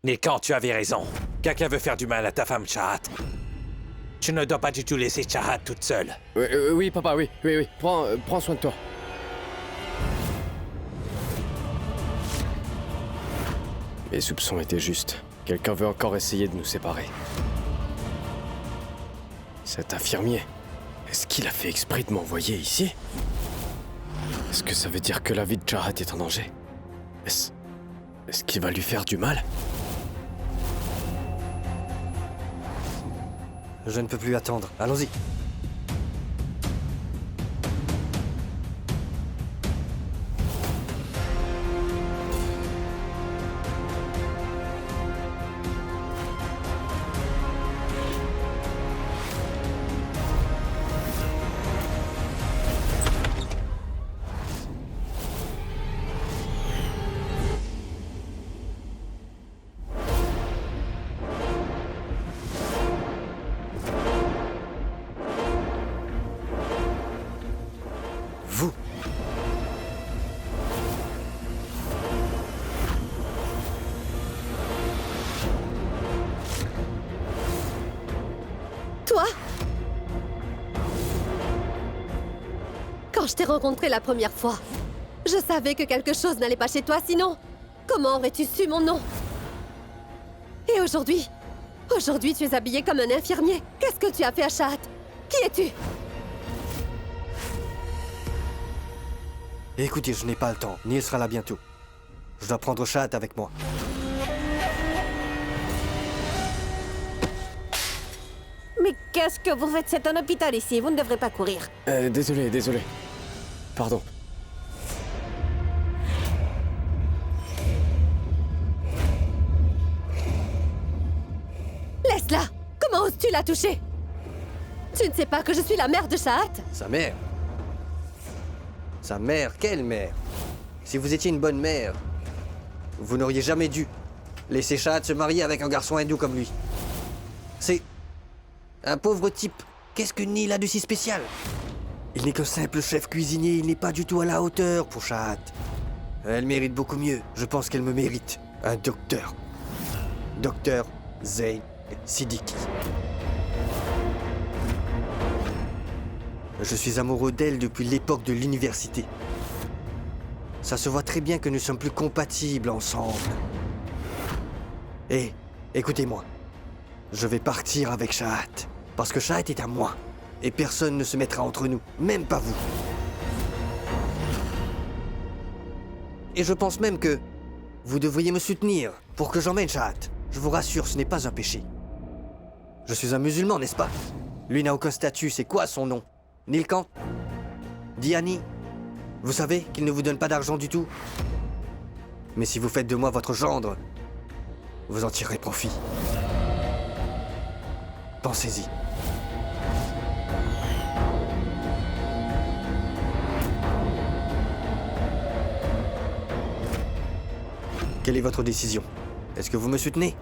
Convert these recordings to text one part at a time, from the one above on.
Nilkant, tu avais raison. Quelqu'un veut faire du mal à ta femme, Chahat. Tu ne dois pas du tout laisser Chahat toute seule. Oui, papa, oui. Prends soin de toi. Mes soupçons étaient justes. Quelqu'un veut encore essayer de nous séparer. Cet infirmier, est-ce qu'il a fait exprès de m'envoyer ici? Est-ce que ça veut dire que la vie de Chahat est en danger? Est-ce qu'il va lui faire du mal? Je ne peux plus attendre. Allons-y. Vous. Toi? Quand je t'ai rencontré la première fois, je savais que quelque chose n'allait pas chez toi, sinon, comment aurais-tu su mon nom? Et aujourd'hui? Aujourd'hui, tu es habillé comme un infirmier. Qu'est-ce que tu as fait à Chahat? Qui es-tu? Écoutez, je n'ai pas le temps. Neil sera là bientôt. Je dois prendre Chahat avec moi. Mais qu'est-ce que vous faites? C'est un hôpital ici, vous ne devrez pas courir. Désolé. Pardon. Laisse-la! Comment oses-tu la toucher? Tu ne sais pas que je suis la mère de Chahat? Sa mère? Sa mère? Quelle mère? Si vous étiez une bonne mère, vous n'auriez jamais dû laisser Chahat se marier avec un garçon hindou comme lui. C'est un pauvre type. Qu'est-ce que Neil a de si spécial? Il n'est qu'un simple chef cuisinier, il n'est pas du tout à la hauteur pour Chahat. Elle mérite beaucoup mieux. Je pense qu'elle me mérite. Un docteur. Docteur Zeyn Siddiqui. Je suis amoureux d'elle depuis l'époque de l'université. Ça se voit très bien que nous sommes plus compatibles ensemble. Et écoutez-moi. Je vais partir avec Chahat. Parce que Chahat est à moi. Et personne ne se mettra entre nous. Même pas vous. Et je pense même que vous devriez me soutenir pour que j'emmène Chahat. Je vous rassure, ce n'est pas un péché. Je suis un musulman, n'est-ce pas? Lui n'a aucun statut. C'est quoi son nom? Nilkant? Diani? Vous savez qu'il ne vous donne pas d'argent du tout? Mais si vous faites de moi votre gendre, vous en tirerez profit. Pensez-y. Quelle est votre décision? Est-ce que vous me soutenez?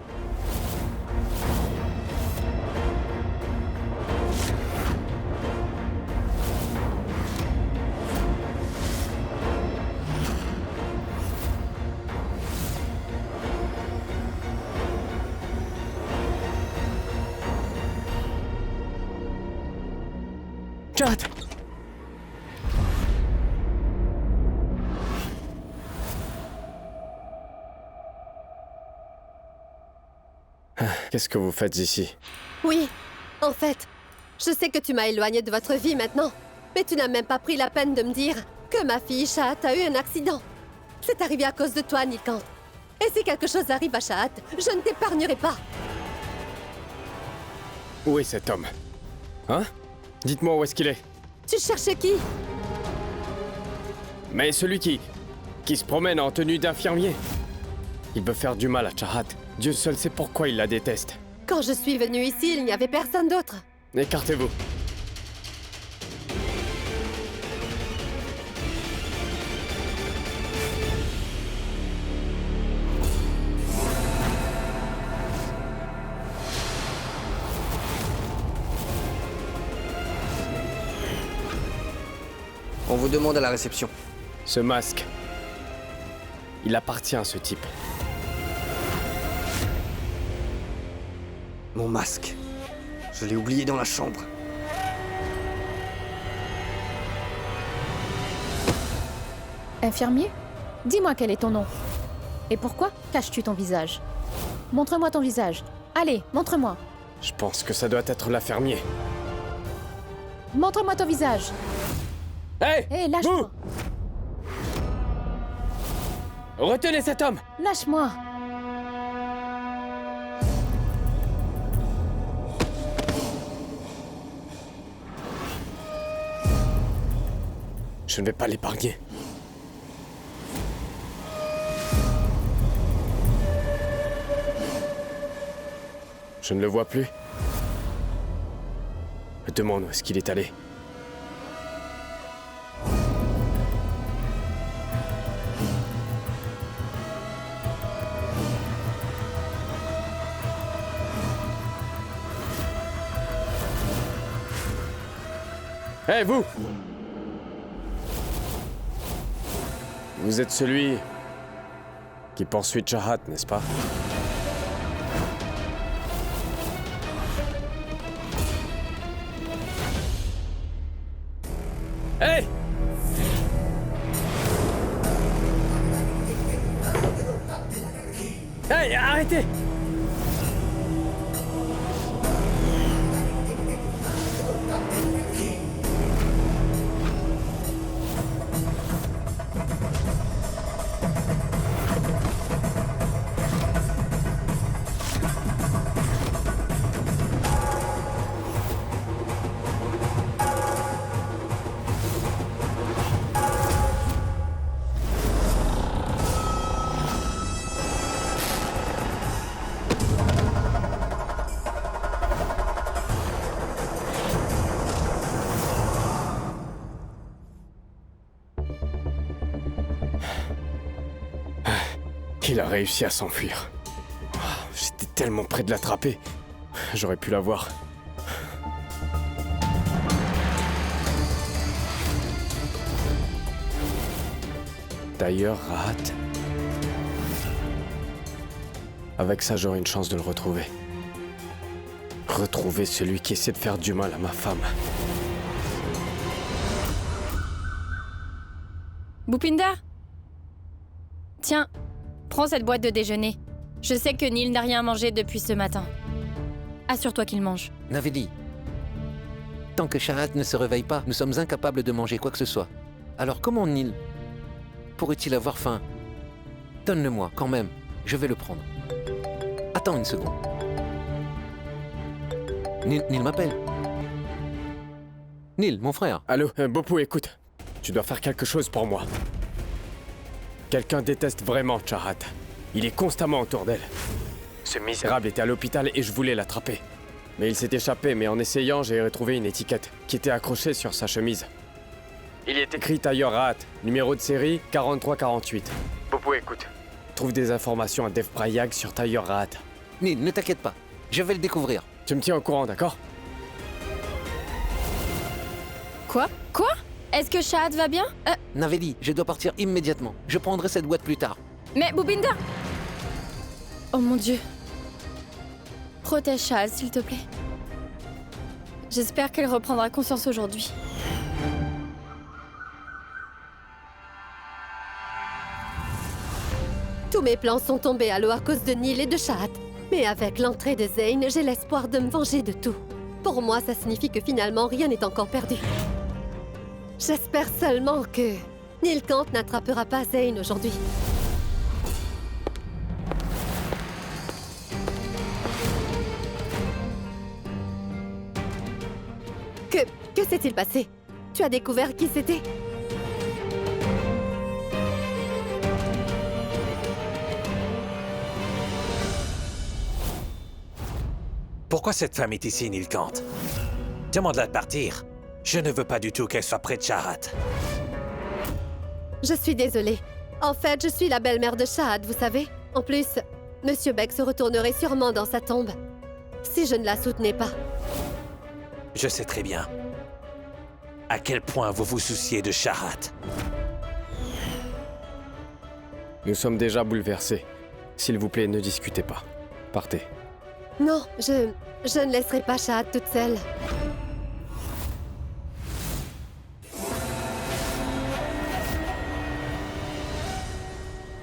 Chahat! Qu'est-ce que vous faites ici? Oui, en fait, je sais que tu m'as éloigné de votre vie maintenant, mais tu n'as même pas pris la peine de me dire que ma fille Chahat a eu un accident. C'est arrivé à cause de toi, Nilkant. Et si quelque chose arrive à Chahat, je ne t'épargnerai pas. Où est cet homme? Hein? Dites-moi où est-ce qu'il est? Tu cherches qui? Mais celui qui se promène en tenue d'infirmier. Il veut faire du mal à Chahat. Dieu seul sait pourquoi il la déteste. Quand je suis venue ici, il n'y avait personne d'autre. Écartez-vous. On vous demande à la réception. Ce masque, il appartient à ce type. Mon masque. Je l'ai oublié dans la chambre. Infirmier? Dis-moi quel est ton nom. Et pourquoi caches-tu ton visage? Montre-moi ton visage. Allez, montre-moi. Je pense que ça doit être l'infirmier. Montre-moi ton visage. Hé! Hé, lâche-moi. Retenez cet homme! Lâche-moi. Je ne vais pas l'épargner. Je ne le vois plus. Je me demande où est-ce qu'il est allé. Hé, vous! Vous êtes celui qui poursuit Chahat, n'est-ce pas? Hé! Hey, arrêtez! Il a réussi à s'enfuir. J'étais tellement près de l'attraper. J'aurais pu l'avoir. D'ailleurs, Rahat. Avec ça, j'aurai une chance de le retrouver. Retrouver celui qui essaie de faire du mal à ma femme. Bhupinder? Tiens, prends cette boîte de déjeuner. Je sais que Neil n'a rien mangé depuis ce matin. Assure-toi qu'il mange. Navedi, tant que Chahat ne se réveille pas, nous sommes incapables de manger quoi que ce soit. Alors comment Neil pourrait-il avoir faim? Donne-le-moi, quand même. Je vais le prendre. Attends une seconde. Neil m'appelle. Neil, mon frère. Allô, Bopu, écoute. Tu dois faire quelque chose pour moi. Quelqu'un déteste vraiment Chahat. Il est constamment autour d'elle. Ce misérable était à l'hôpital et je voulais l'attraper. Mais il s'est échappé, mais en essayant, j'ai retrouvé une étiquette qui était accrochée sur sa chemise. Il y est écrit Tailleur Rahat, numéro de série 4348. Bopu, écoute. Trouve des informations à Dev Prayag sur Tailleur Rahat. Neil, ne t'inquiète pas. Je vais le découvrir. Tu me tiens au courant, d'accord? Quoi? Quoi? Est-ce que Chahat va bien? Navedi, je dois partir immédiatement. Je prendrai cette boîte plus tard. Mais Bhupinder! Oh mon Dieu. Protège Chahat, s'il te plaît. J'espère qu'elle reprendra conscience aujourd'hui. Tous mes plans sont tombés à l'eau à cause de Neil et de Chahat. Mais avec l'entrée de Zane, j'ai l'espoir de me venger de tout. Pour moi, ça signifie que finalement, rien n'est encore perdu. J'espère seulement que Nilkant n'attrapera pas Zane aujourd'hui. Que s'est-il passé? Tu as découvert qui c'était? Pourquoi cette femme est ici, Nilkant? Demande-la de partir. Je ne veux pas du tout qu'elle soit près de Chahat. Je suis désolée. En fait, je suis la belle-mère de Chahat, vous savez. En plus, Monsieur Beck se retournerait sûrement dans sa tombe si je ne la soutenais pas. Je sais très bien à quel point vous vous souciez de Chahat. Nous sommes déjà bouleversés. S'il vous plaît, ne discutez pas. Partez. Non, Je ne laisserai pas Shahad toute seule.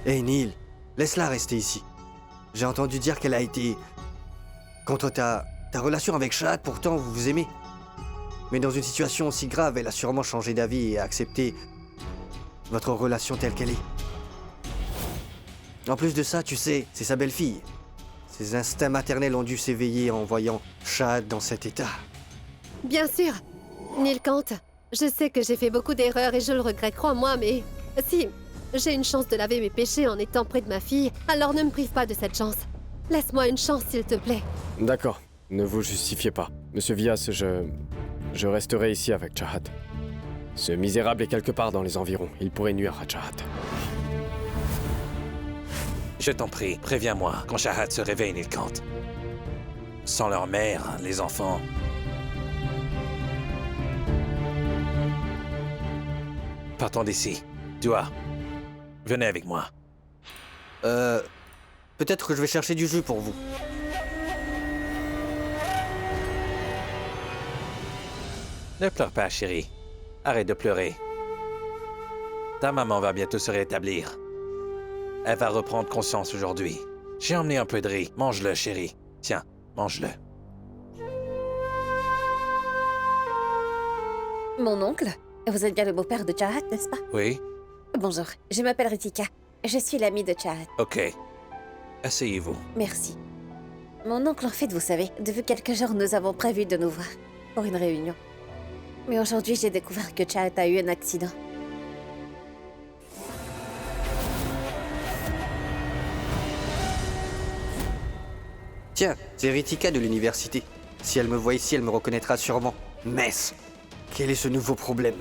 Hé Neil, laisse-la rester ici. J'ai entendu dire qu'elle a été... contre ta relation avec Shahad, pourtant vous vous aimez. Mais dans une situation aussi grave, elle a sûrement changé d'avis et accepté votre relation telle qu'elle est. En plus de ça, tu sais, c'est sa belle-fille. Ses instincts maternels ont dû s'éveiller en voyant Shahad dans cet état. Bien sûr. Neil Kant, je sais que j'ai fait beaucoup d'erreurs et je le regrette, crois-moi, mais... Si j'ai une chance de laver mes péchés en étant près de ma fille, alors ne me prive pas de cette chance. Laisse-moi une chance, s'il te plaît. D'accord, ne vous justifiez pas. Monsieur Vias, je resterai ici avec Chahat. Ce misérable est quelque part dans les environs. Il pourrait nuire à Chahat. Je t'en prie, préviens-moi quand Shahad se réveille, Neil Kant. Sans leur mère, les enfants... Partons d'ici. Dua, venez avec moi. Peut-être que je vais chercher du jus pour vous. Ne pleure pas, chérie. Arrête de pleurer. Ta maman va bientôt se rétablir. Elle va reprendre conscience aujourd'hui. J'ai emmené un peu de riz. Mange-le, chérie. Tiens, mange-le. Mon oncle, vous êtes bien le beau-père de Chahat, n'est-ce pas? Oui? Bonjour, je m'appelle Ritika. Je suis l'amie de Chahat. Ok. Asseyez-vous. Merci. Mon oncle, en fait, vous savez, depuis quelques jours, nous avons prévu de nous voir pour une réunion. Mais aujourd'hui, j'ai découvert que Chahat a eu un accident. Tiens, c'est Ritika de l'université. Si elle me voit ici, elle me reconnaîtra sûrement. Mess! Quel est ce nouveau problème?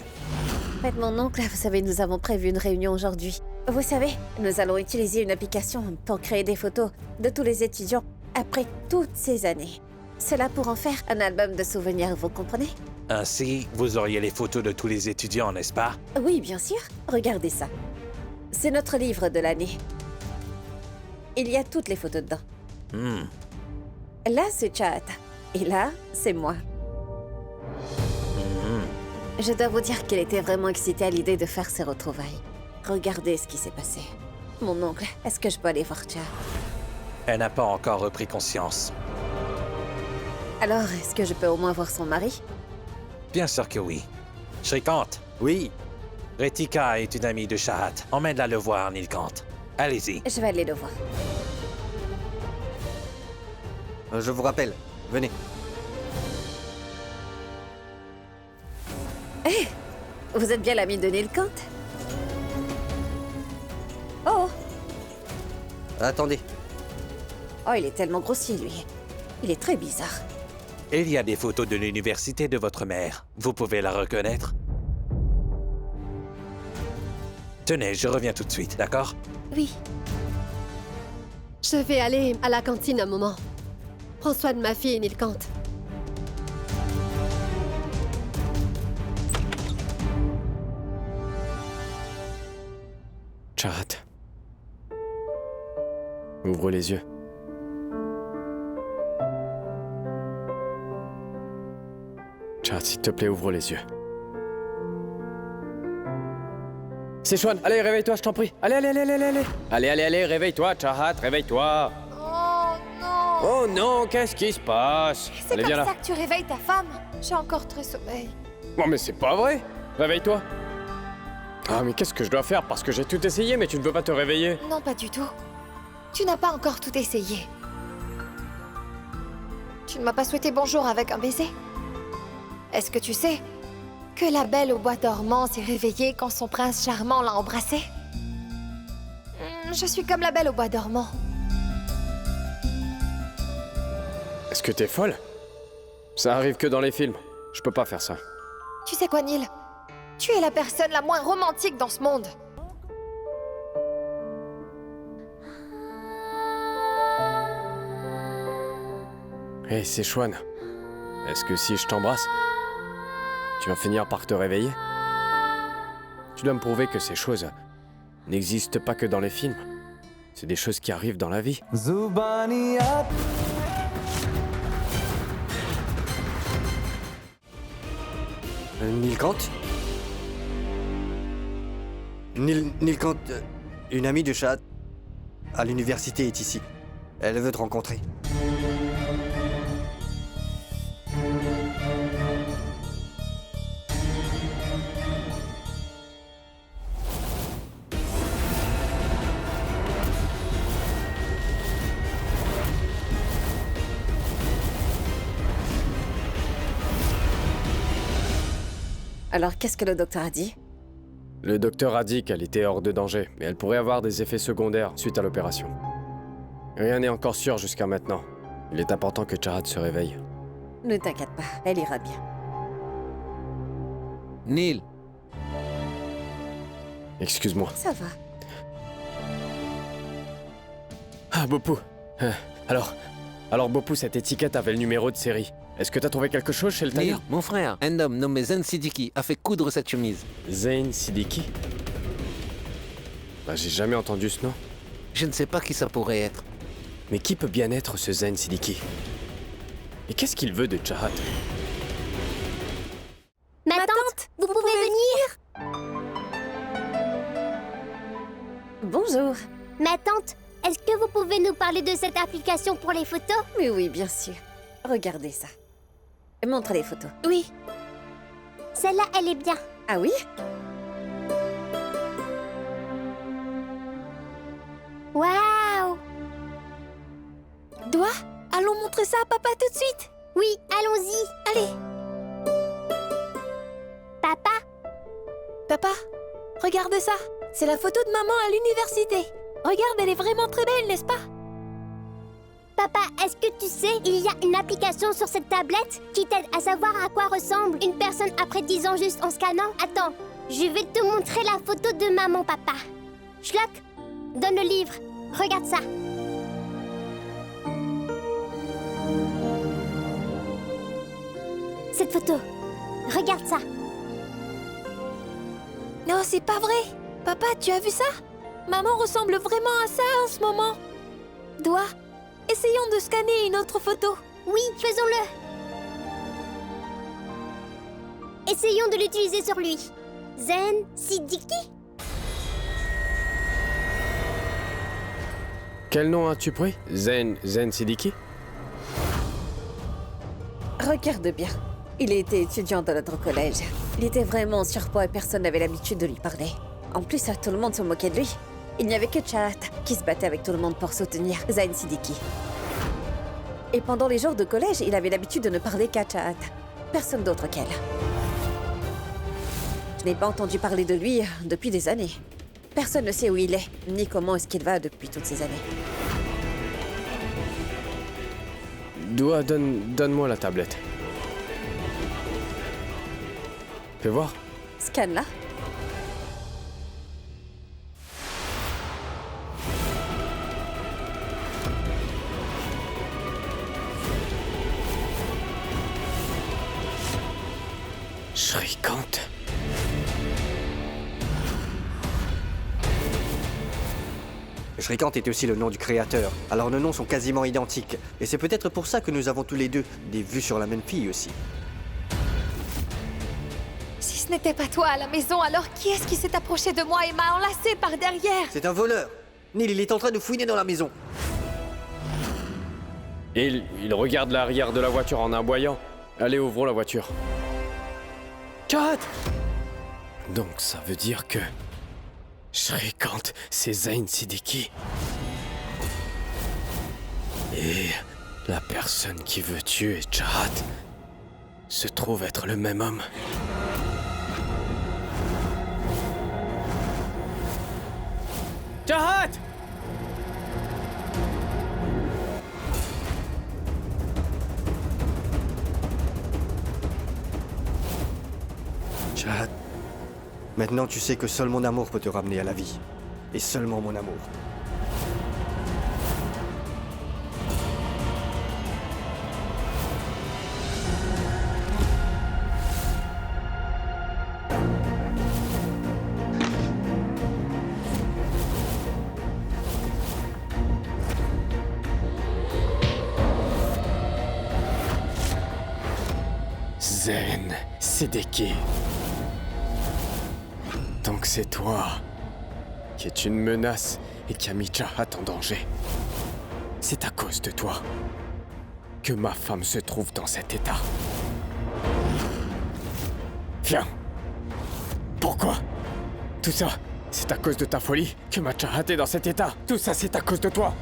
En fait, mon oncle, vous savez, nous avons prévu une réunion aujourd'hui. Vous savez, nous allons utiliser une application pour créer des photos de tous les étudiants après toutes ces années. Cela pour en faire un album de souvenirs, vous comprenez? Ainsi, vous auriez les photos de tous les étudiants, n'est-ce pas? Oui, bien sûr. Regardez ça. C'est notre livre de l'année. Il y a toutes les photos dedans. Là, c'est Chahat. Et là, c'est moi. Je dois vous dire qu'elle était vraiment excitée à l'idée de faire ces retrouvailles. Regardez ce qui s'est passé. Mon oncle, est-ce que je peux aller voir Chahat? Elle n'a pas encore repris conscience. Alors, est-ce que je peux au moins voir son mari? Bien sûr que oui. Shrikant, Oui, Ritika est une amie de Shahad. Emmène-la le voir, Neil Kant. Allez-y. Je vais aller le voir. je vous rappelle. Venez. Hé! Vous êtes bien l'ami de Neil Kant? Oh! Attendez. Oh, il est tellement grossier, lui. Il est très bizarre. Il y a des photos de l'université de votre mère. Vous pouvez la reconnaître? Tenez, je reviens tout de suite, d'accord? Oui. Je vais aller à la cantine un moment. Prends soin de ma fille, Neil Kant. Chahat. Ouvre les yeux. Chahat, s'il te plaît, ouvre les yeux. C'est Chouane, allez, réveille-toi, je t'en prie. Allez, allez, allez, allez, allez. Allez, allez, allez, réveille-toi, Chahat, réveille-toi. Oh non! Oh non, qu'est-ce qui se passe? C'est Allez, comme viens là. ça que tu réveilles ta femme? J'ai encore très sommeil. Non, mais c'est pas vrai. Réveille-toi. Ah, mais qu'est-ce que je dois faire? Parce que j'ai tout essayé, mais tu ne veux pas te réveiller. Non, pas du tout. Tu n'as pas encore tout essayé. Tu ne m'as pas souhaité bonjour avec un baiser? Est-ce que tu sais que la belle au bois dormant s'est réveillée quand son prince charmant l'a embrassée? Je suis comme la belle au bois dormant. Est-ce que t'es folle? Ça arrive que dans les films. Je peux pas faire ça. Tu sais quoi, Neil? Tu es la personne la moins romantique dans ce monde. Hé, c'est Chouane. Est-ce que si je t'embrasse, tu vas finir par te réveiller? Tu dois me prouver que ces choses n'existent pas que dans les films. C'est des choses qui arrivent dans la vie. Neil Kant Neil Kant, une amie de Shahad, à l'université est ici. Elle veut te rencontrer. Alors, qu'est-ce que le docteur a dit? Le docteur a dit qu'elle était hors de danger, mais elle pourrait avoir des effets secondaires suite à l'opération. Rien n'est encore sûr jusqu'à maintenant. Il est important que Chahat se réveille. Ne t'inquiète pas, elle ira bien. Neil, Excuse-moi. Ça va. Ah, Bopou. Alors Bopou, cette étiquette avait le numéro de série. Est-ce que t'as trouvé quelque chose chez le Neil, tailleur? mon frère, un homme nommé Zen Siddiqui a fait coudre cette chemise. Zayn Siddiqui? Bah, j'ai jamais entendu ce nom. Je ne sais pas qui ça pourrait être. Mais qui peut bien être ce Zayn Siddiqui? Et qu'est-ce qu'il veut de Chahat? Ma tante, vous pouvez venir? Bonjour. Ma tante, est-ce que vous pouvez nous parler de cette application pour les photos? Mais oui, bien sûr. Regardez ça. Montre les photos. Oui. Celle-là, elle est bien. Ah oui? Waouh! Doigt, allons montrer ça à papa tout de suite. Oui, allons-y. Allez, Papa, papa, regarde ça. C'est la photo de maman à l'université. Regarde, elle est vraiment très belle, n'est-ce pas? papa, est-ce que tu sais, il y a une application sur cette tablette qui t'aide à savoir à quoi ressemble une personne après 10 ans juste en scannant? Attends, je vais te montrer la photo de maman, papa. Schlock, donne le livre. Regarde ça. Cette photo. Regarde ça. Non, c'est pas vrai. Papa, tu as vu ça? Maman ressemble vraiment à ça en ce moment. Doigt, essayons de scanner une autre photo. Oui, faisons-le. Essayons de l'utiliser sur lui. Zen Siddiqui? Quel nom as-tu pris? Zayn Siddiqui? Regarde bien. Il était étudiant dans notre collège. Il était vraiment en surpoids et personne n'avait l'habitude de lui parler. En plus, tout le monde se moquait de lui. Il n'y avait que Chahat qui se battait avec tout le monde pour soutenir Zayn Siddiqui. Et pendant les jours de collège, il avait l'habitude de ne parler qu'à Chahat. Personne d'autre qu'elle. Je n'ai pas entendu parler de lui depuis des années. Personne ne sait où il est, ni comment est-ce qu'il va depuis toutes ces années. Doua, donne-moi la tablette. Fais voir. Scan là. Shrikant. Shrikant est aussi le nom du créateur, alors nos noms sont quasiment identiques. Et c'est peut-être pour ça que nous avons tous les deux des vues sur la même fille aussi. Si ce n'était pas toi à la maison, alors qui est-ce qui s'est approché de moi et m'a enlacé par derrière? C'est un voleur. Neil, il est en train de fouiner dans la maison. Il regarde l'arrière de la voiture en aboyant. Allez, ouvrons la voiture. Chahat! Donc ça veut dire que... Shrikant, c'est Zayn Siddiqui. Et la personne qui veut tuer Chahat se trouve être le même homme. Chahat! Chahat, maintenant tu sais que seul mon amour peut te ramener à la vie. Et seulement mon amour. Zayn Siddiqui. Donc c'est toi qui es une menace et qui a mis Chahat en danger. C'est à cause de toi que ma femme se trouve dans cet état. Viens. Pourquoi? Tout ça, c'est à cause de ta folie que ma Chahat est dans cet état. Tout ça, c'est à cause de toi.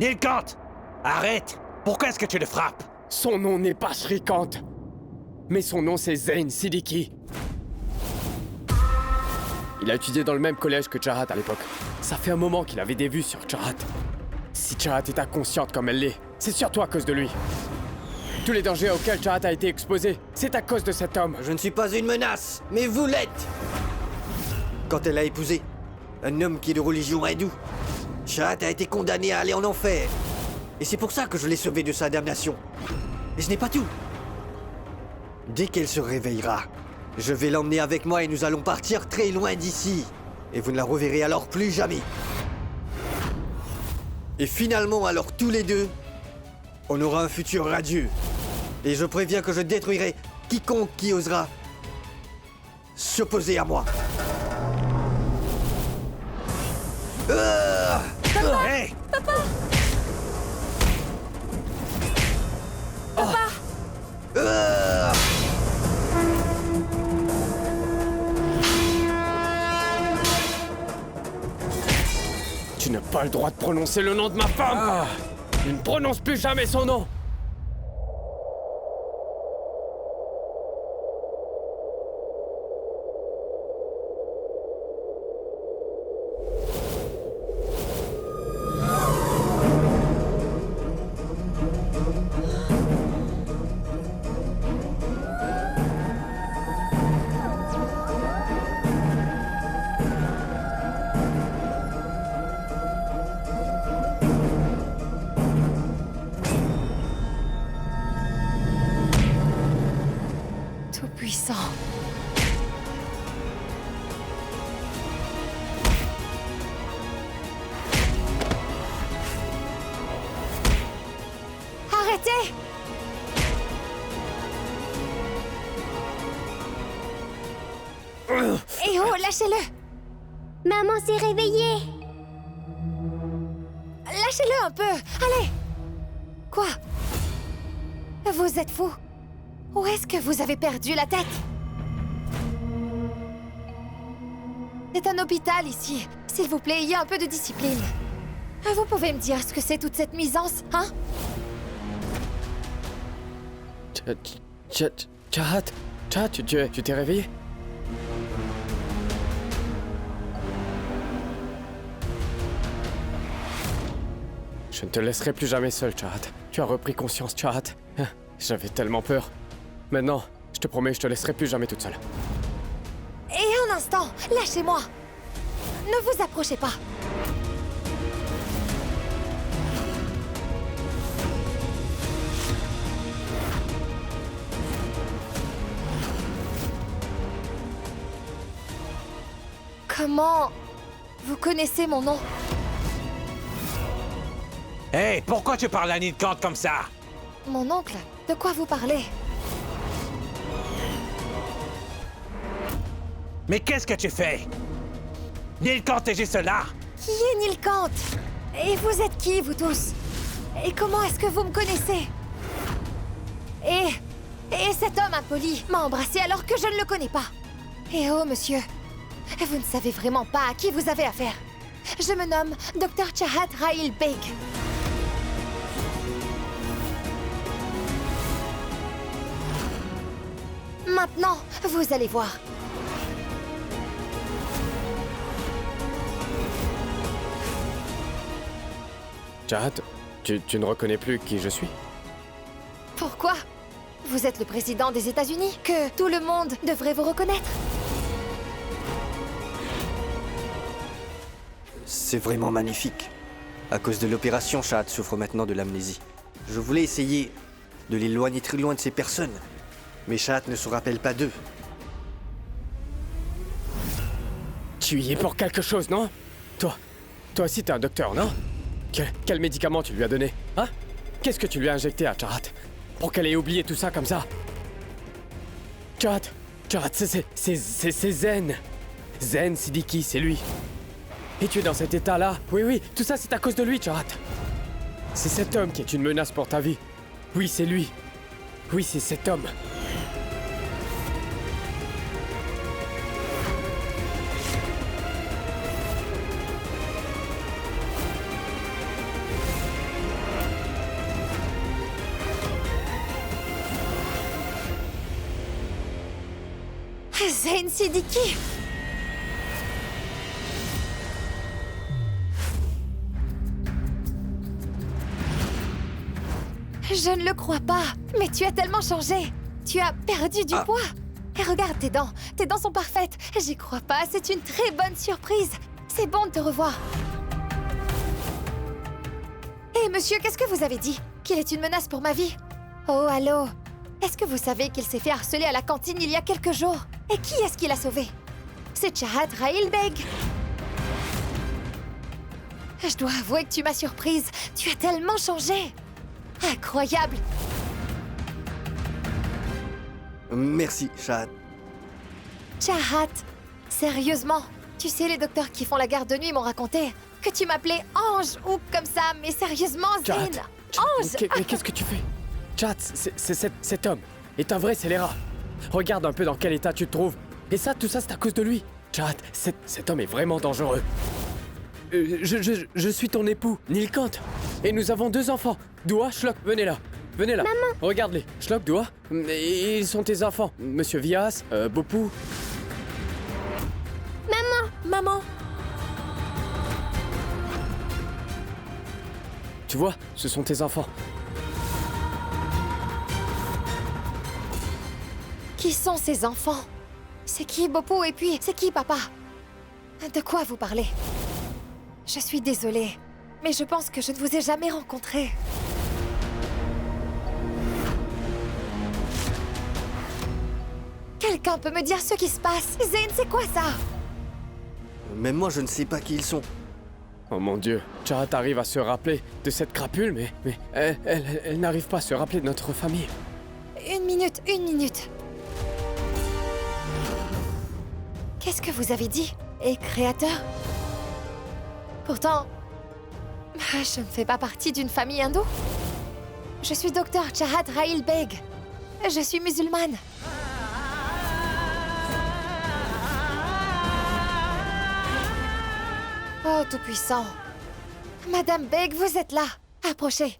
Nilkant! Arrête! Pourquoi est-ce que tu le frappes? Son nom n'est pas Shrikant, mais son nom c'est Zayn Siddiqui. Il a étudié dans le même collège que Chahat à l'époque. Ça fait un moment qu'il avait des vues sur Chahat. Si Chahat est inconsciente comme elle l'est, c'est surtout à cause de lui. Tous les dangers auxquels Chahat a été exposé, c'est à cause de cet homme. Je ne suis pas une menace, mais vous l'êtes. Quand elle a épousé un homme qui est de religion hindoue, Chahat a été condamné à aller en enfer. Et c'est pour ça que je l'ai sauvé de sa damnation. Et ce n'est pas tout. Dès qu'elle se réveillera, je vais l'emmener avec moi et nous allons partir très loin d'ici. Et vous ne la reverrez alors plus jamais. Et finalement, alors tous les deux, on aura un futur radieux. Et je préviens que je détruirai quiconque qui osera s'opposer à moi. Hey! Tu n'as pas le droit de prononcer le nom de ma femme. Tu ne prononces plus jamais son nom. Tout-puissant. Arrêtez! Eh oh, lâchez-le! Maman s'est réveillée. Lâchez-le un peu! Allez! Quoi? Vous êtes fou? Où est-ce que vous avez perdu la tête? C'est un hôpital ici. S'il vous plaît, il y a un peu de discipline. Vous pouvez me dire ce que c'est toute cette nuisance, hein? Chahat, tu t'es réveillé? Je ne te laisserai plus jamais seul, Chahat. Tu as repris conscience, Chahat. J'avais tellement peur. Maintenant, je te promets, je te laisserai plus jamais toute seule. Et un instant, lâchez-moi! Ne vous approchez pas! Comment vous connaissez mon nom? Hey, pourquoi tu parles à Nilkant comme ça? Mon oncle? De quoi vous parlez? Mais qu'est-ce que tu fais? Nilkant est juste là! Qui est Nilkant? Et vous êtes qui, vous tous? Et comment est-ce que vous me connaissez? Et cet homme impoli m'a embrassé alors que je ne le connais pas. Et oh, monsieur, vous ne savez vraiment pas à qui vous avez affaire. Je me nomme Dr. Chahat Rahil Beg. Maintenant, vous allez voir. Chahat, tu ne reconnais plus qui je suis? Pourquoi? Vous êtes le président des États-Unis, que tout le monde devrait vous reconnaître. C'est vraiment magnifique. À cause de l'opération, Chahat souffre maintenant de l'amnésie. Je voulais essayer de l'éloigner très loin de ces personnes, mais Chahat ne se rappelle pas d'eux. Tu y es pour quelque chose, non? Toi aussi t'es un docteur, non? Quel médicament tu lui as donné, hein? Qu'est-ce que tu lui as injecté à Chahat? Pour qu'elle ait oublié tout ça comme ça? Chahat, c'est Zen. Zen Siddiqui, c'est lui. Et tu es dans cet état-là. Oui, tout ça c'est à cause de lui, Chahat. C'est cet homme qui est une menace pour ta vie. Oui, c'est lui. Oui, c'est cet homme. Zen Siddiqui! Je ne le crois pas. Mais tu as tellement changé. Tu as perdu du poids. Et regarde tes dents. Tes dents sont parfaites. J'y crois pas. C'est une très bonne surprise. C'est bon de te revoir. Hé, monsieur, qu'est-ce que vous avez dit? Qu'il est une menace pour ma vie? Oh, allô? Est-ce que vous savez qu'il s'est fait harceler à la cantine il y a quelques jours? Et qui est-ce qui l'a sauvé? C'est Chahat Rail Beg. Je dois avouer que tu m'as surprise. Tu as tellement changé. Incroyable. Merci, Chahat. Chahat, sérieusement, tu sais, les docteurs qui font la garde de nuit m'ont raconté que tu m'appelais Ange ou comme ça, mais sérieusement, Chahat, Zen. Ange. Mais qu'est-ce que tu fais? Chahat, cet homme est un vrai scélérat. Regarde un peu dans quel état tu te trouves. Et ça, tout ça, c'est à cause de lui. Chahat, cet homme est vraiment dangereux. Je suis ton époux, Nilkant. Et nous avons 2 enfants. Doua, Shlok, venez là. Venez là. Maman. Regarde-les. Shlok, Doua. Ils sont tes enfants. Monsieur Vias, Bopou. Maman. Tu vois, ce sont tes enfants. Qui sont ces enfants? C'est qui Bopou et puis c'est qui papa? De quoi vous parlez? Je suis désolée, mais je pense que je ne vous ai jamais rencontré. Quelqu'un peut me dire ce qui se passe? Zen, c'est quoi ça? Même moi, je ne sais pas qui ils sont. Oh mon Dieu, Chahat arrive à se rappeler de cette crapule, mais elle n'arrive pas à se rappeler de notre famille. Une minute. Qu'est-ce que vous avez dit? Et créateur? Pourtant, je ne fais pas partie d'une famille hindoue. Je suis docteur Chahat Rail Beg. Je suis musulmane. Oh, Tout-Puissant. Madame Beg, vous êtes là. Approchez.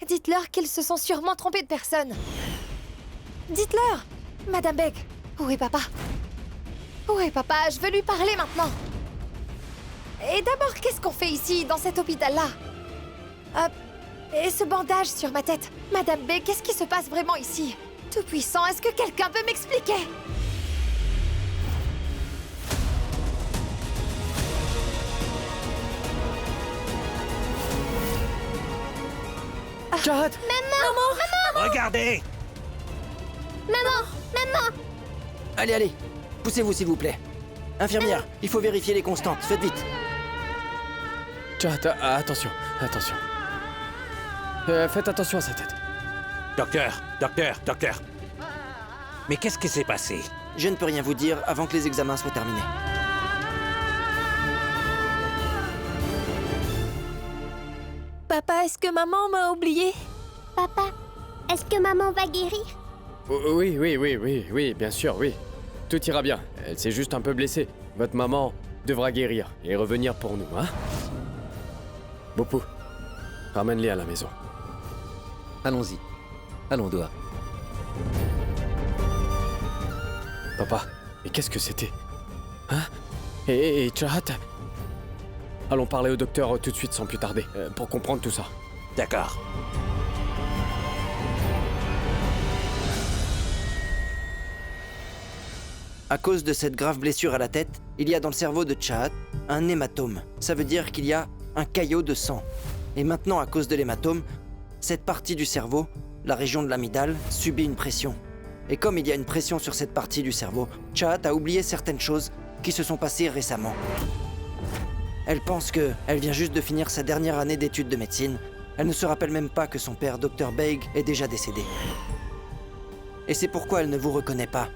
Dites-leur qu'ils se sont sûrement trompés de personne. Dites-leur. Madame Beg, où est papa? Où est papa? Je veux lui parler maintenant. Et d'abord, qu'est-ce qu'on fait ici, dans cet hôpital-là? Et ce bandage sur ma tête? Madame B, qu'est-ce qui se passe vraiment ici? Tout-Puissant, est-ce que quelqu'un peut m'expliquer? Chahat! Regardez! Maman. Allez, poussez-vous s'il vous plaît. Infirmière, il faut vérifier les constantes, faites vite. Chahat, attention. Faites attention à sa tête. Docteur. Mais qu'est-ce qui s'est passé? Je ne peux rien vous dire avant que les examens soient terminés. Papa, est-ce que maman m'a oublié? Papa, est-ce que maman va guérir? Oui, bien sûr, oui. Tout ira bien. Elle s'est juste un peu blessée. Votre maman devra guérir et revenir pour nous, hein? Bopou, ramène-les à la maison. Allons-y. Allons, Doua. Papa, mais qu'est-ce que c'était? Hein? Et Chahat? Allons parler au docteur tout de suite sans plus tarder, pour comprendre tout ça. D'accord. À cause de cette grave blessure à la tête, il y a dans le cerveau de Chahat un hématome. Ça veut dire qu'il y a un caillot de sang. Et maintenant, à cause de l'hématome, cette partie du cerveau, la région de l'amygdale, subit une pression. Et comme il y a une pression sur cette partie du cerveau, Chahat a oublié certaines choses qui se sont passées récemment. Elle pense qu'elle vient juste de finir sa dernière année d'études de médecine. Elle ne se rappelle même pas que son père, Dr. Beg, est déjà décédé. Et c'est pourquoi elle ne vous reconnaît pas,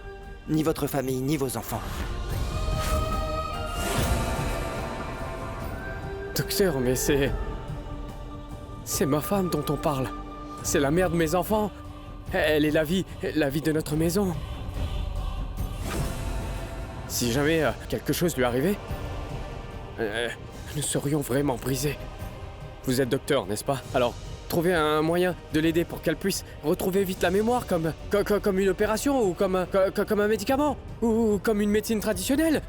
ni votre famille, ni vos enfants. Docteur, mais c'est... C'est ma femme dont on parle. C'est la mère de mes enfants. Elle est la vie de notre maison. Si jamais quelque chose lui arrivait, nous serions vraiment brisés. Vous êtes docteur, n'est-ce pas? Alors, trouvez un moyen de l'aider pour qu'elle puisse retrouver vite la mémoire, comme une opération, ou comme un médicament, ou comme une médecine traditionnelle.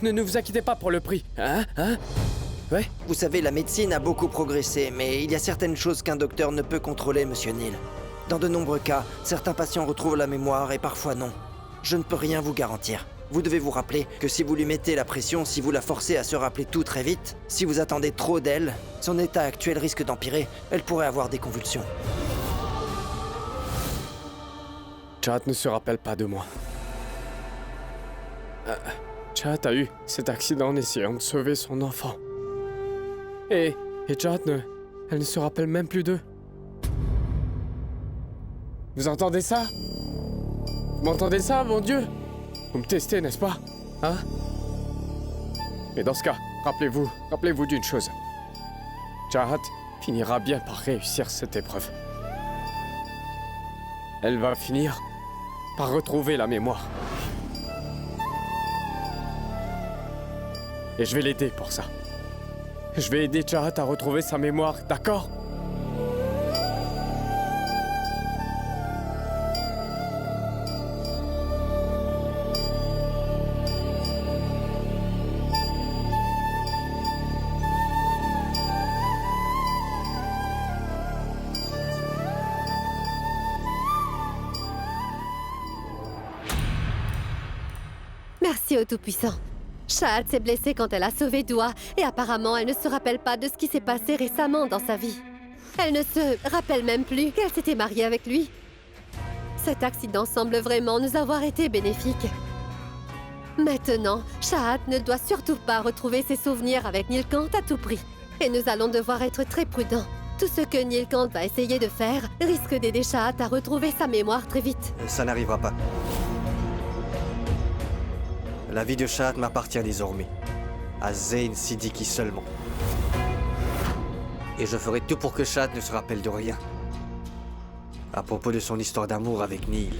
Ne vous inquiétez pas pour le prix, hein? Ouais? Vous savez, la médecine a beaucoup progressé, mais il y a certaines choses qu'un docteur ne peut contrôler, monsieur Neal. Dans de nombreux cas, certains patients retrouvent la mémoire et parfois non. Je ne peux rien vous garantir. Vous devez vous rappeler que si vous lui mettez la pression, si vous la forcez à se rappeler tout très vite, si vous attendez trop d'elle, son état actuel risque d'empirer. Elle pourrait avoir des convulsions. Chad ne se rappelle pas de moi. Chad a eu cet accident en essayant de sauver son enfant. Et Chad elle ne se rappelle même plus d'eux. Vous entendez ça? Vous m'entendez ça, mon Dieu? Vous me testez, n'est-ce pas? Hein? Mais dans ce cas, rappelez-vous d'une chose. Chad finira bien par réussir cette épreuve. Elle va finir par retrouver la mémoire. Et je vais l'aider pour ça. Je vais aider Chad à retrouver sa mémoire, d'accord? Merci au Tout-Puissant. Chad s'est blessée quand elle a sauvé Dua et apparemment elle ne se rappelle pas de ce qui s'est passé récemment dans sa vie. Elle ne se rappelle même plus qu'elle s'était mariée avec lui. Cet accident semble vraiment nous avoir été bénéfique. Maintenant, Chad ne doit surtout pas retrouver ses souvenirs avec Nilkant à tout prix. Et nous allons devoir être très prudents. Tout ce que Nilkant va essayer de faire risque d'aider Chad à retrouver sa mémoire très vite. Ça n'arrivera pas. La vie de Chad m'appartient désormais. À Zeyn Siddiqui seulement. Et je ferai tout pour que Chad ne se rappelle de rien. À propos de son histoire d'amour avec Neal.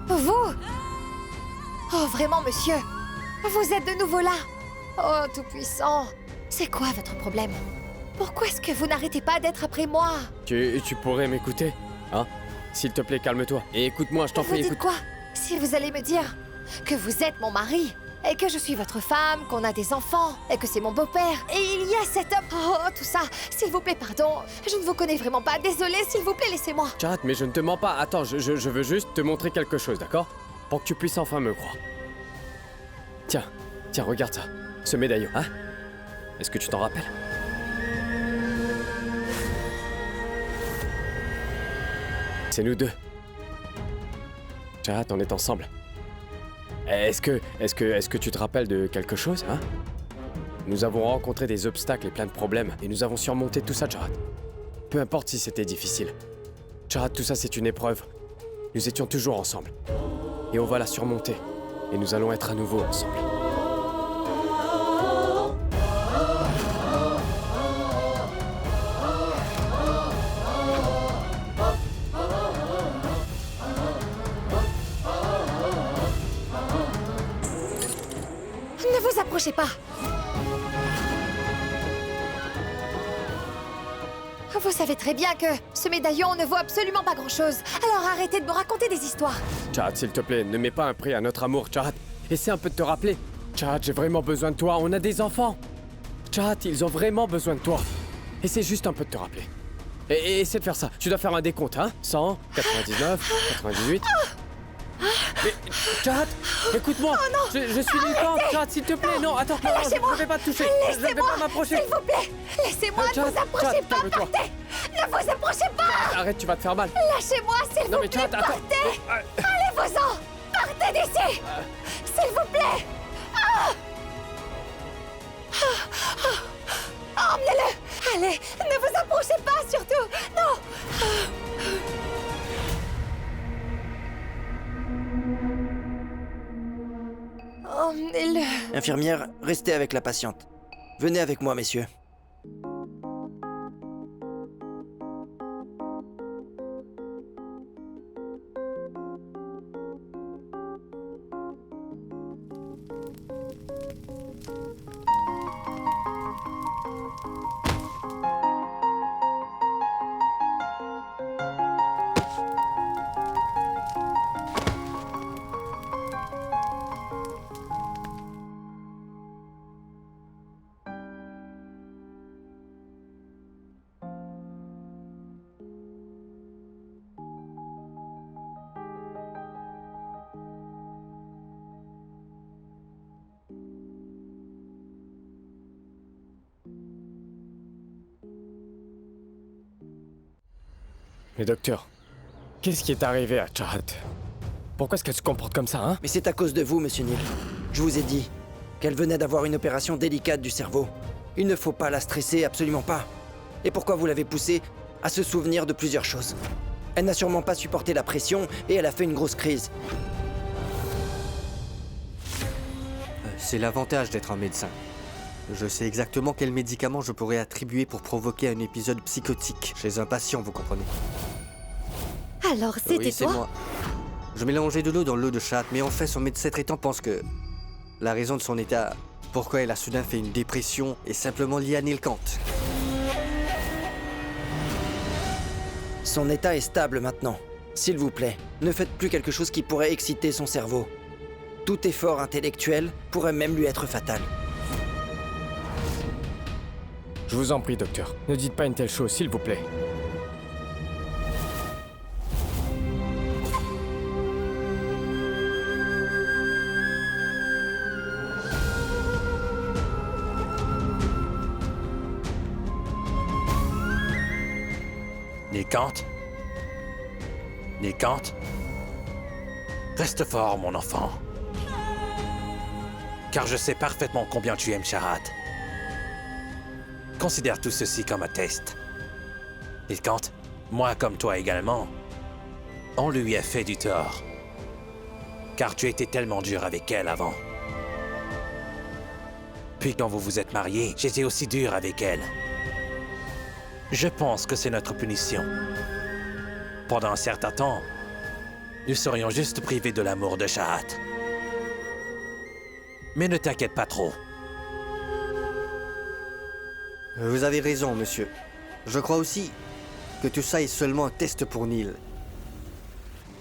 Vous? Oh, vraiment, monsieur? Vous êtes de nouveau là? Oh, Tout-Puissant! C'est quoi votre problème? Pourquoi est-ce que vous n'arrêtez pas d'être après moi? Tu pourrais m'écouter, hein? S'il te plaît, calme-toi. Et écoute-moi, je t'en prie, Vous dites quoi? Si vous allez me dire que vous êtes mon mari, et que je suis votre femme, qu'on a des enfants, et que c'est mon beau-père, et il y a cet homme... Oh, tout ça, s'il vous plaît, pardon, je ne vous connais vraiment pas, désolé, s'il vous plaît, laissez-moi. Chad, mais je ne te mens pas. Attends, je veux juste te montrer quelque chose, d'accord? Pour que tu puisses enfin me croire. Tiens, regarde ça. Ce médaillon, hein? Est-ce que tu t'en rappelles? C'est nous deux. Chad, on est ensemble. Est-ce que tu te rappelles de quelque chose, hein? Nous avons rencontré des obstacles et plein de problèmes, et nous avons surmonté tout ça, Chad. Peu importe si c'était difficile. Chad, tout ça c'est une épreuve. Nous étions toujours ensemble. Et on va la surmonter. Et nous allons être à nouveau ensemble. Ne vous approchez pas. Vous savez très bien que ce médaillon ne vaut absolument pas grand-chose. Alors arrêtez de me raconter des histoires. Chad, s'il te plaît, ne mets pas un prix à notre amour, Chad. Essaie un peu de te rappeler. Chad, j'ai vraiment besoin de toi. On a des enfants. Chad, ils ont vraiment besoin de toi. Essaie juste un peu de te rappeler. Et essaie de faire ça. Tu dois faire un décompte, hein? 100, 99, 98. Mais, Chahat, écoute-moi. Je suis Nilkant. Chahat, s'il te plaît, non, attends, non, je ne vais pas te toucher. Je ne vais pas m'approcher. S'il vous plaît, laissez-moi, ne Chahat, vous approchez Chahat, pas, calme-toi. partez. Ne vous approchez pas. Arrête, tu vas te faire mal. Lâchez-moi, s'il Non, vous mais plaît, Chahat, attends. partez. Allez-vous-en, partez d'ici. S'il vous plaît. Emmenez-le. Allez, ne vous approchez pas, surtout. Non. Emmenez-le. Infirmière, restez avec la patiente. Venez avec moi, messieurs. Mais docteur, qu'est-ce qui est arrivé à Chahat? Pourquoi est-ce qu'elle se comporte comme ça, hein? Mais c'est à cause de vous, monsieur Neil. Je vous ai dit qu'elle venait d'avoir une opération délicate du cerveau. Il ne faut pas la stresser, absolument pas. Et pourquoi vous l'avez poussée à se souvenir de plusieurs choses? Elle n'a sûrement pas supporté la pression et elle a fait une grosse crise. C'est l'avantage d'être un médecin. Je sais exactement quel médicament je pourrais attribuer pour provoquer un épisode psychotique chez un patient, vous comprenez? Alors, c'était Oui, c'est toi? moi. Je mélangeais de l'eau dans l'eau de Chahat, mais en fait, son médecin traitant pense que la raison de son état, pourquoi elle a soudain fait une dépression, est simplement liée à Nilkant. Son état est stable maintenant. S'il vous plaît, ne faites plus quelque chose qui pourrait exciter son cerveau. Tout effort intellectuel pourrait même lui être fatal. Je vous en prie, docteur. Ne dites pas une telle chose, s'il vous plaît. Nilkant? Nilkant? Reste fort, mon enfant. Car je sais parfaitement combien tu aimes Chahat. Considère tout ceci comme un test. Nilkant, moi comme toi également, on lui a fait du tort. Car tu étais tellement dur avec elle avant. Puis quand vous vous êtes mariés, j'étais aussi dur avec elle. Je pense que c'est notre punition. Pendant un certain temps, nous serions juste privés de l'amour de Chahat. Mais ne t'inquiète pas trop. Vous avez raison, monsieur. Je crois aussi que tout ça est seulement un test pour Neil.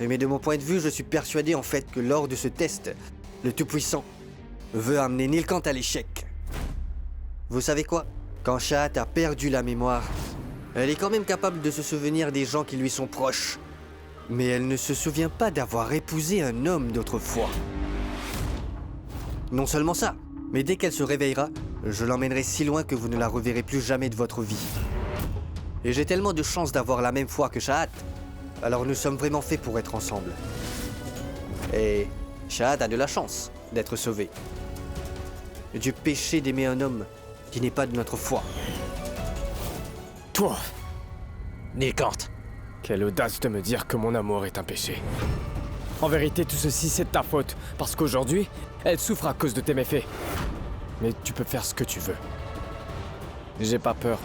Mais de mon point de vue, je suis persuadé en fait que lors de ce test, le Tout-Puissant veut amener Nilkant à l'échec. Vous savez quoi? Quand Chahat a perdu la mémoire, elle est quand même capable de se souvenir des gens qui lui sont proches. Mais elle ne se souvient pas d'avoir épousé un homme d'autrefois. Non seulement ça, mais dès qu'elle se réveillera, je l'emmènerai si loin que vous ne la reverrez plus jamais de votre vie. Et j'ai tellement de chance d'avoir la même foi que Chahat. Alors nous sommes vraiment faits pour être ensemble. Et Chahat a de la chance d'être sauvé. Du péché d'aimer un homme qui n'est pas de notre foi. Toi! Nilkant, Quelle audace de me dire que mon amour est un péché. En vérité, tout ceci, c'est de ta faute. Parce qu'aujourd'hui, elle souffre à cause de tes méfaits. Mais tu peux faire ce que tu veux. J'ai pas peur.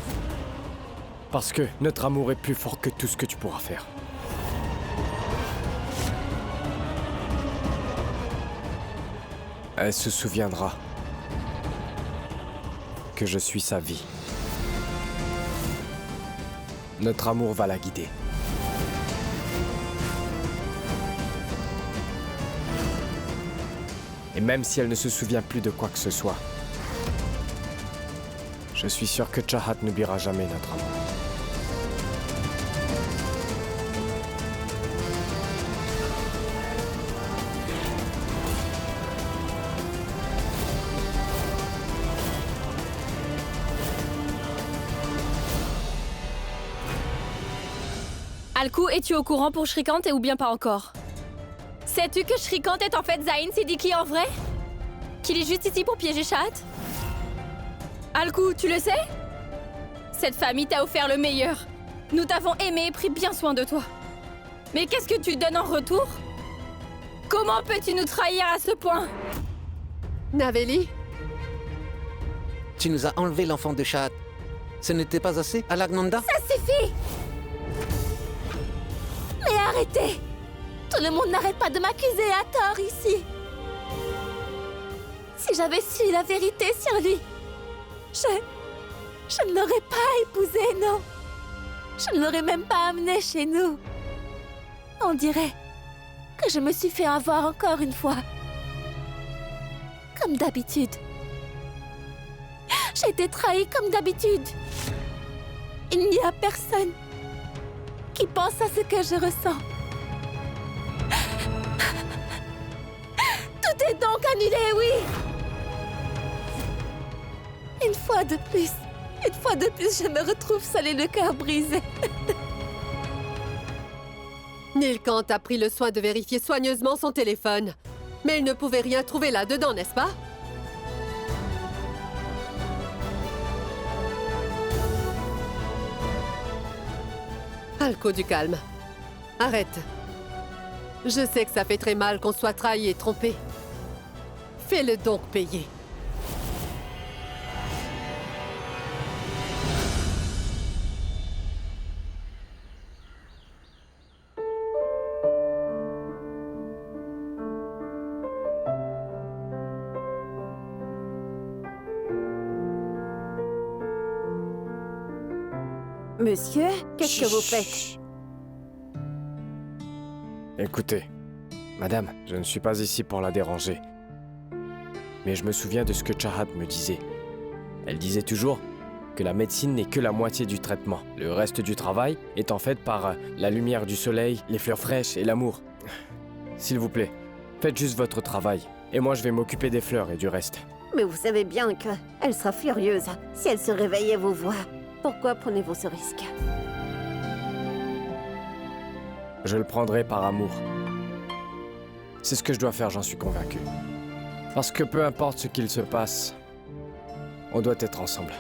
Parce que notre amour est plus fort que tout ce que tu pourras faire. Elle se souviendra que je suis sa vie. Notre amour va la guider. Et même si elle ne se souvient plus de quoi que ce soit, je suis sûr que Chahat n'oubliera jamais notre amour. Alku, es-tu au courant pour Shrikant ou bien pas encore? Sais-tu que Shrikant est en fait Zayn Siddiqui en vrai? Qu'il est juste ici pour piéger Chahat? Alku, tu le sais? Cette famille t'a offert le meilleur. Nous t'avons aimé et pris bien soin de toi. Mais qu'est-ce que tu donnes en retour? Comment peux-tu nous trahir à ce point? Naveli? Tu nous as enlevé l'enfant de Chahat. Ce n'était pas assez, Alagnanda? Ça suffit! Mais arrêtez! Tout le monde n'arrête pas de m'accuser à tort ici. Si j'avais su la vérité sur lui, je ne l'aurais pas épousé, non. Je ne l'aurais même pas amené chez nous. On dirait que je me suis fait avoir encore une fois. Comme d'habitude. J'ai été trahie comme d'habitude. Il n'y a personne qui pense à ce que je ressens. Tout est donc annulé, oui. Une fois de plus, je me retrouve seule et le cœur brisé. Nilkant a pris le soin de vérifier soigneusement son téléphone. Mais il ne pouvait rien trouver là-dedans, n'est-ce pas? Alku, du calme. Arrête. Je sais que ça fait très mal qu'on soit trahi et trompé. Fais-le donc payer. Monsieur, qu'est-ce que vous faites? Écoutez, madame, je ne suis pas ici pour la déranger. Mais je me souviens de ce que Chahat me disait. Elle disait toujours que la médecine n'est que la moitié du traitement. Le reste du travail étant fait par la lumière du soleil, les fleurs fraîches et l'amour. S'il vous plaît, faites juste votre travail. Et moi, je vais m'occuper des fleurs et du reste. Mais vous savez bien qu'elle sera furieuse si elle se réveille et vous voit. Pourquoi prenez-vous ce risque? Je le prendrai par amour. C'est ce que je dois faire, j'en suis convaincu. Parce que peu importe ce qu'il se passe, on doit être ensemble.